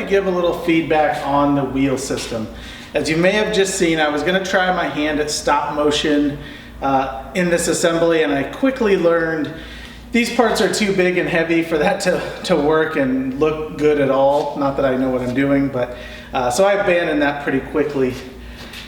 to give a little feedback on the wheel system. As you may have just seen, I was going to try my hand at stop motion in this assembly, and I quickly learned these parts are too big and heavy for that to work and look good at all. Not that I know what I'm doing, but so I abandoned that pretty quickly.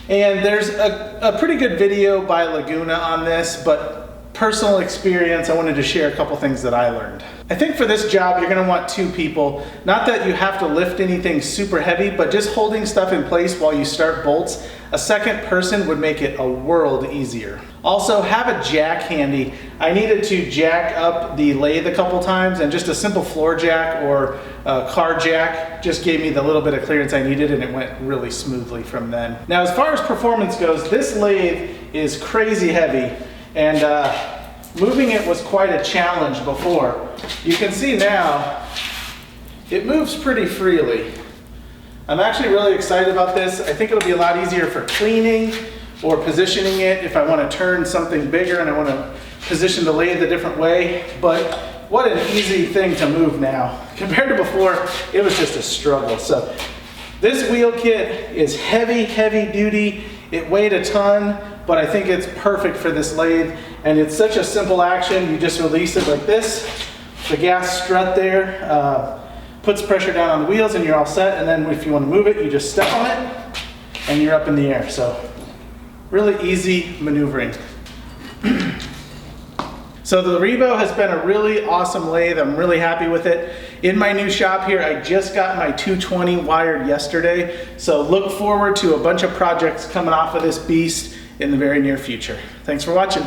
And there's a pretty good video by Laguna on this, but personal experience, I wanted to share a couple things that I learned. I think for this job, you're gonna want 2 people. Not that you have to lift anything super heavy, but just holding stuff in place while you start bolts. A second person would make it a world easier. Also, have a jack handy. I needed to jack up the lathe a couple times, and just a simple floor jack or a car jack just gave me the little bit of clearance I needed, and it went really smoothly from then. Now, as far as performance goes, this lathe is crazy heavy, and moving it was quite a challenge before. You can see now, it moves pretty freely. I'm actually really excited about this. I think it'll be a lot easier for cleaning or positioning it if I want to turn something bigger and I want to position the lathe a different way. But what an easy thing to move now. Compared to before, it was just a struggle. So this wheel kit is heavy, heavy duty. It weighed a ton, but I think it's perfect for this lathe. And it's such a simple action. You just release it like this. The gas strut there puts pressure down on the wheels and you're all set. And then if you want to move it, you just step on it and you're up in the air. So really easy maneuvering. So the Revo has been a really awesome lathe. I'm really happy with it. In my new shop here, I just got my 220 wired yesterday. So look forward to a bunch of projects coming off of this beast in the very near future. Thanks for watching.